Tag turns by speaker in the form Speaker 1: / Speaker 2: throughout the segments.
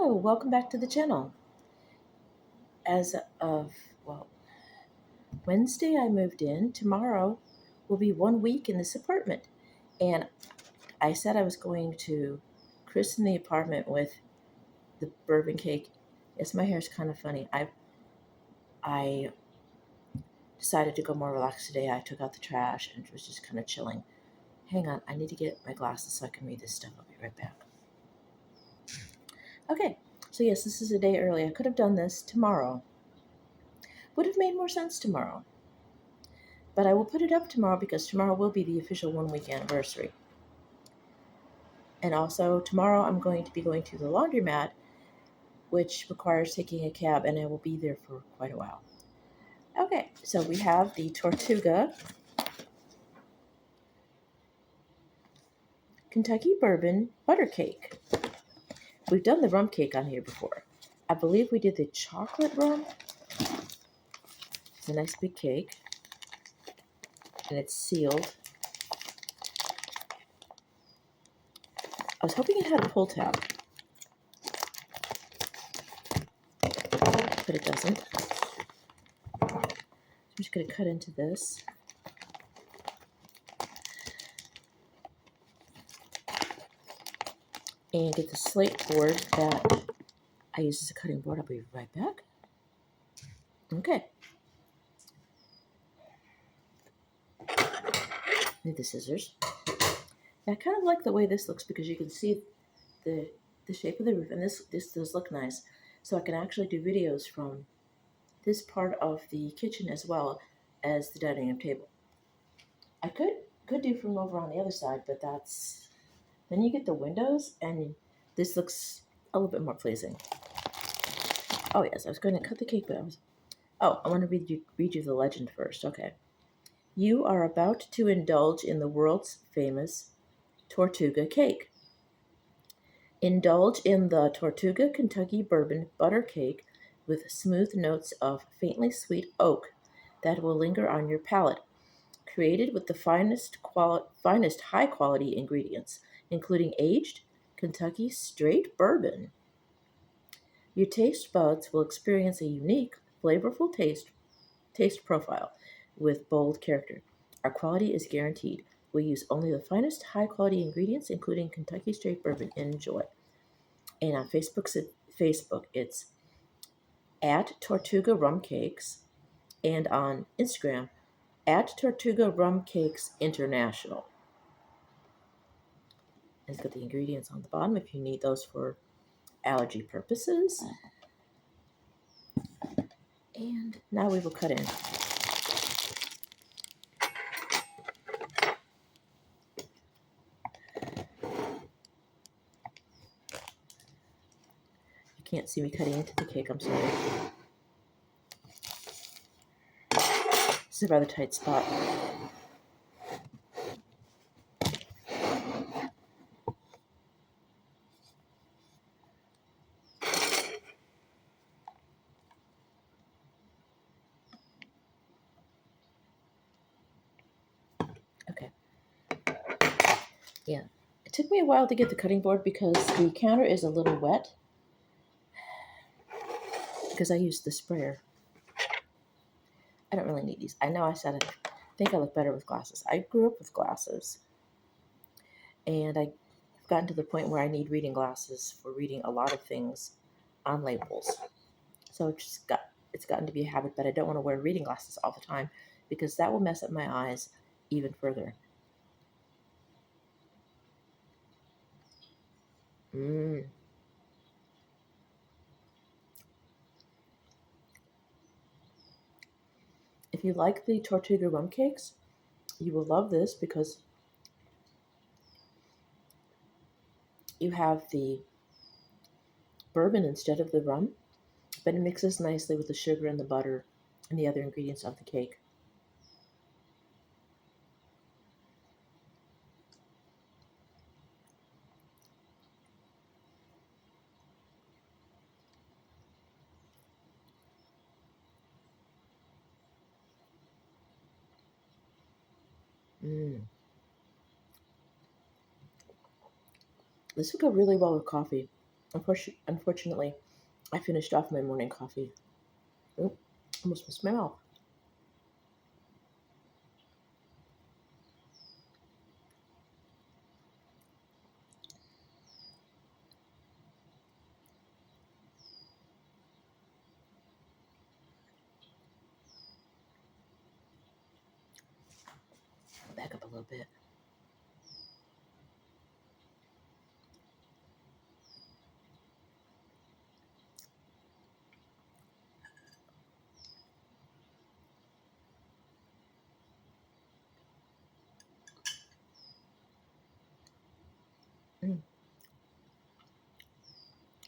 Speaker 1: Hello, welcome back to the channel. As of, well, Wednesday I moved in. Tomorrow will be 1 week in this apartment. And I said I was going to christen the apartment with the bourbon cake. Yes, my hair's kind of funny. I decided to go more relaxed today. I took out the trash and was just kind of chilling. Hang on, I need to get my glasses so I can read this stuff. I'll be right back. Okay, so yes, this is a day early. I could have done this tomorrow. Would have made more sense tomorrow. But I will put it up tomorrow because tomorrow will be the official 1 week anniversary. And also tomorrow I'm going to be going to the laundromat, which requires taking a cab, and I will be there for quite a while. Okay, so we have the Tortuga Kentucky Bourbon Butter Cake. We've done the rum cake on here before. I believe we did the chocolate rum. It's a nice big cake, and it's sealed. I was hoping it had a pull tab, but it doesn't. I'm just going to cut into this. And get the slate board that I use as a cutting board. I'll be right back. Okay. Need the scissors. I kind of like the way this looks because you can see the shape of the roof, and this does look nice. So I can actually do videos from this part of the kitchen as well as the dining room table. I could do from over on the other side, but then you get the windows, and this looks a little bit more pleasing. Oh yes, I was going to cut the cake, but I want to read you the legend first. Okay. You are about to indulge in the world's famous Tortuga cake. Indulge in the Tortuga Kentucky Bourbon Butter Cake with smooth notes of faintly sweet oak that will linger on your palate. Created with the finest high-quality ingredients, including aged Kentucky straight bourbon. Your taste buds will experience a unique, flavorful taste profile with bold character. Our quality is guaranteed. We use only the finest high-quality ingredients, including Kentucky straight bourbon. Enjoy. And on Facebook, it's at Tortuga Rum Cakes, and on Instagram, at Tortuga Rum Cakes International. And it's got the ingredients on the bottom if you need those for allergy purposes. And now we will cut in. You can't see me cutting into the cake, I'm sorry. This is a rather tight spot. Okay. Yeah. It took me a while to get the cutting board because the counter is a little wet because I used the sprayer. I don't really need these. I know I said I think I look better with glasses. I grew up with glasses, and I've gotten to the point where I need reading glasses for reading a lot of things on labels. So it's gotten to be a habit, but I don't want to wear reading glasses all the time because that will mess up my eyes even further. If you like the Tortuga rum cakes, you will love this because you have the bourbon instead of the rum, but it mixes nicely with the sugar and the butter and the other ingredients of the cake. This would go really well with coffee. Unfortunately, I finished off my morning coffee. Oh, almost missed my mouth. Back up a little bit. Mm.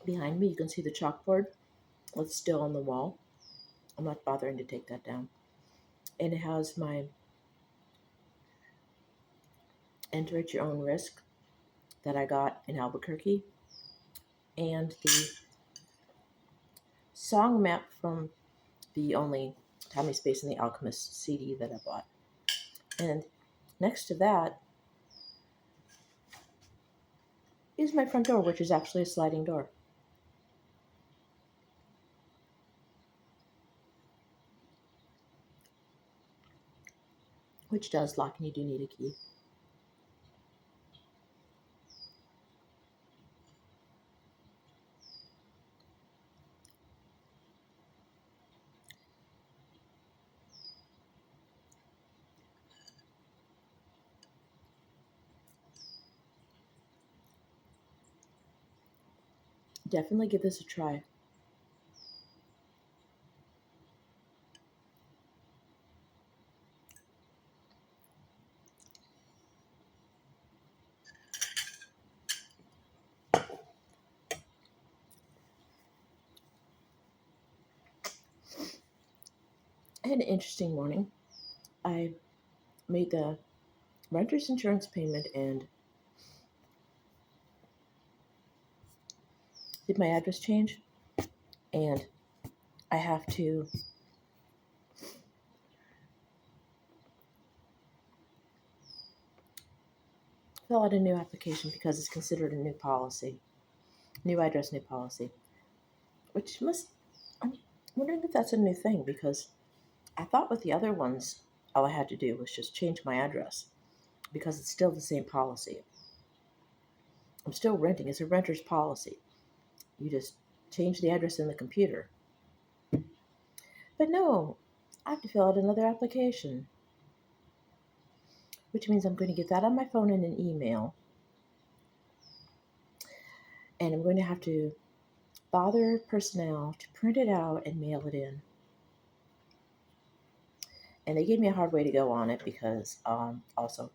Speaker 1: Behind me, you can see the chalkboard. It's still on the wall. I'm not bothering to take that down. And it has my enter at your own risk that I got in Albuquerque and the song map from the only Time, Space, and the Alchemist CD that I bought. And next to that is my front door, which is actually a sliding door, which does lock and you do need a key. Definitely give this a try. I had an interesting morning. I made the renter's insurance payment and did my address change, and I have to fill out a new application because it's considered a new policy, new address, new policy, which must, I'm wondering if that's a new thing because I thought with the other ones, all I had to do was just change my address because it's still the same policy. I'm still renting. It's a renter's policy. You just change the address in the computer. But no, I have to fill out another application, which means I'm going to get that on my phone in an email. And I'm going to have to bother personnel to print it out and mail it in. And they gave me a hard way to go on it because also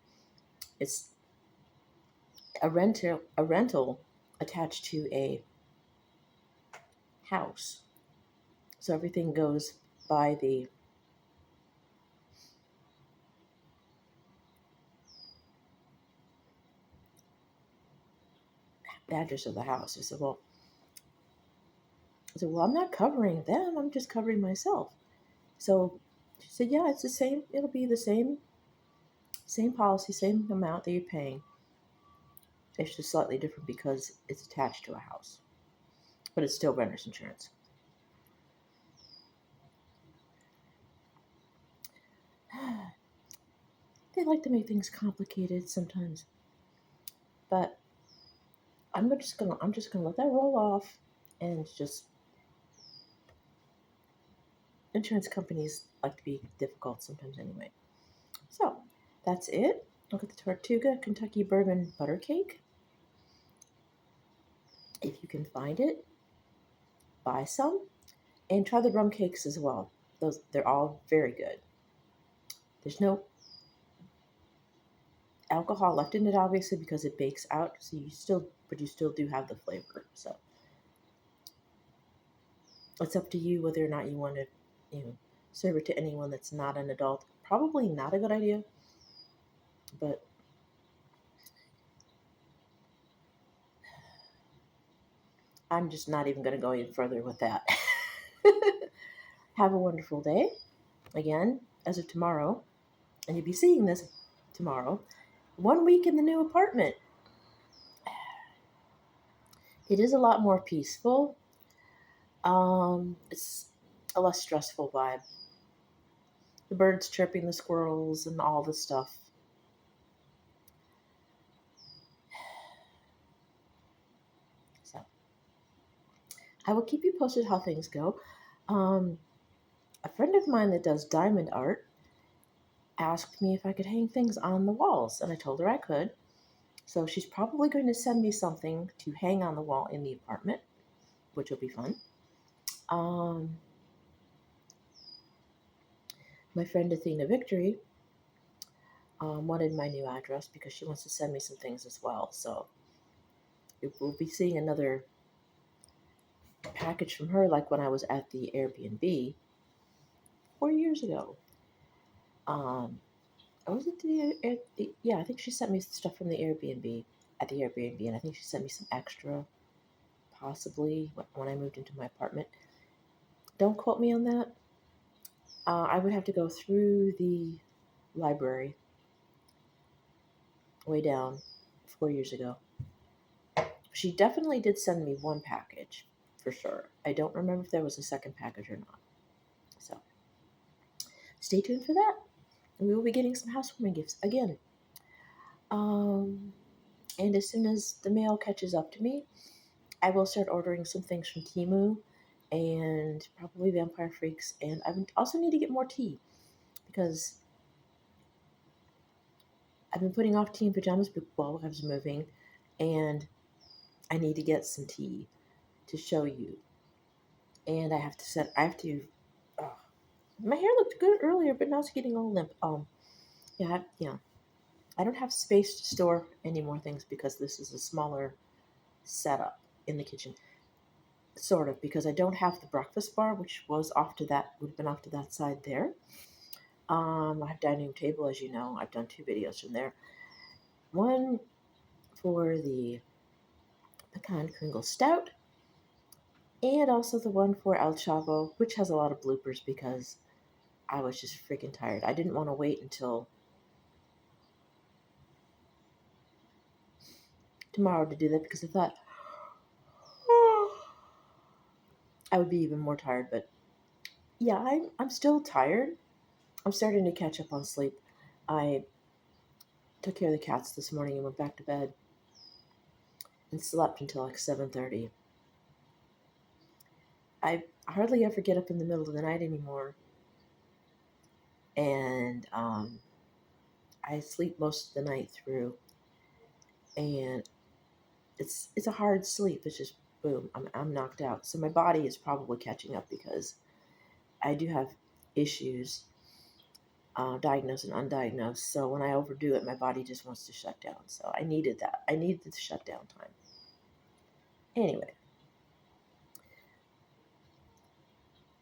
Speaker 1: it's a rental attached to a house. So everything goes by the address of the house. I said, well, I'm not covering them. I'm just covering myself. So she said, yeah, it's the same. It'll be the same policy, same amount that you're paying. It's just slightly different because it's attached to a house, but it's still renter's insurance. They like to make things complicated sometimes, but I'm just gonna let that roll off, and just insurance companies like to be difficult sometimes anyway. So that's it. Look at the Tortuga Kentucky Bourbon Butter Cake. If you can find it, buy some and try the rum cakes as well. They're all very good. There's no alcohol left in it, obviously, because it bakes out. So you still do have the flavor. So it's up to you whether or not you want to, serve it to anyone that's not an adult. Probably not a good idea, but I'm just not even going to go any further with that. Have a wonderful day. Again, as of tomorrow, and you'll be seeing this tomorrow. 1 week in the new apartment. It is a lot more peaceful. It's a less stressful vibe. The birds chirping, the squirrels, and all the stuff. So I will keep you posted how things go. Um, a friend of mine that does diamond art asked me if I could hang things on the walls, and I told her I could. So she's probably going to send me something to hang on the wall in the apartment, which will be fun. Um, my friend Athena Victory wanted my new address because she wants to send me some things as well. So we'll be seeing another package from her, like when I was at the Airbnb 4 years ago. Um, I was at yeah, I think she sent me stuff from the Airbnb at the Airbnb, and I think she sent me some extra, possibly when I moved into my apartment. Don't quote me on that. I would have to go through the library way down 4 years ago. She definitely did send me one package for sure. I don't remember if there was a second package or not. So stay tuned for that. We will be getting some housewarming gifts again. Um, and as soon as the mail catches up to me, I will start ordering some things from Temu and probably Vampire Freaks. And I also need to get more tea because I've been putting off tea and pajamas while I was moving, and I need to get some tea to show you. And I have to, oh, my hair looked good earlier, but now it's getting all limp. Yeah, I don't have space to store any more things because this is a smaller setup in the kitchen. Sort of, because I don't have the breakfast bar, which would have been off to that side there. I have dining room table, as you know. I've done 2 videos from there. One for the pecan Kringle Stout, and also the one for El Chavo, which has a lot of bloopers because I was just freaking tired. I didn't want to wait until tomorrow to do that because I thought I would be even more tired. But yeah, I'm still tired. I'm starting to catch up on sleep. I took care of the cats this morning and went back to bed and slept until like 7:30. I hardly ever get up in the middle of the night anymore, and I sleep most of the night through, and it's a hard sleep. It's just boom, I'm knocked out. So my body is probably catching up because I do have issues, diagnosed and undiagnosed. So when I overdo it, my body just wants to shut down. So I needed that. I needed the shutdown time. Anyway,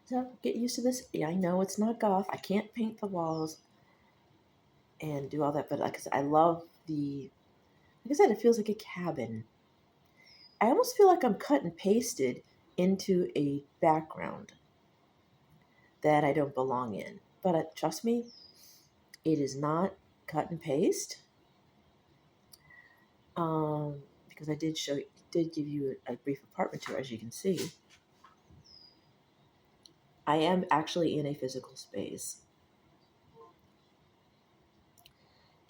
Speaker 1: so get used to this. Yeah, I know it's not goth. I can't paint the walls and do all that, but like I said, I love the. Like I said, it feels like a cabin. I almost feel like I'm cut and pasted into a background that I don't belong in. But trust me, it is not cut and paste. Because I did give you a brief apartment tour, as you can see. I am actually in a physical space,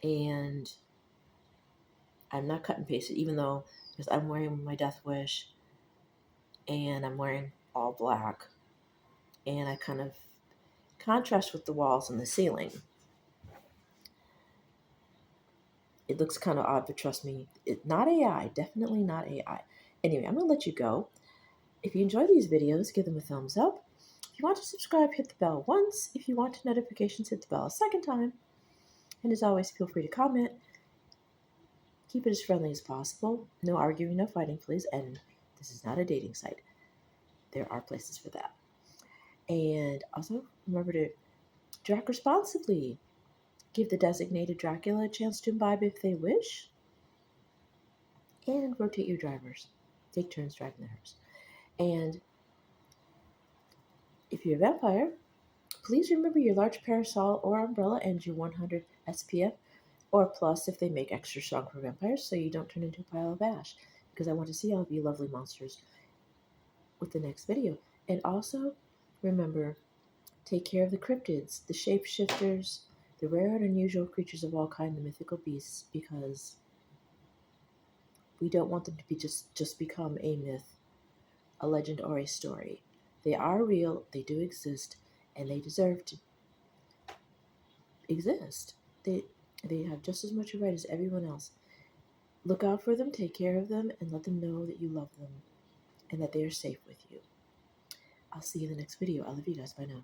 Speaker 1: and I'm not cut and pasted, even though because I'm wearing my death wish, and I'm wearing all black, and I kind of contrast with the walls and the ceiling. It looks kind of odd, but trust me, not AI, definitely not AI. Anyway, I'm gonna let you go. If you enjoy these videos, give them a thumbs up. If you want to subscribe, hit the bell once. If you want notifications, hit the bell a second time. And as always, feel free to comment. Keep it as friendly as possible. No arguing, no fighting, please. And this is not a dating site. There are places for that. And also, remember to drink responsibly. Give the designated Dracula a chance to imbibe if they wish. And rotate your drivers. Take turns driving the hearse. And if you're a vampire, please remember your large parasol or umbrella and your 100 SPF or plus if they make extra strong for vampires so you don't turn into a pile of ash. because I want to see all of you lovely monsters with the next video. And also, remember, take care of the cryptids, the shapeshifters, the rare and unusual creatures of all kinds, the mythical beasts, because we don't want them to be just become a myth, a legend, or a story. They are real, they do exist, and they deserve to exist. They have just as much a right as everyone else. Look out for them, take care of them, and let them know that you love them and that they are safe with you. I'll see you in the next video. I love you guys. Bye now.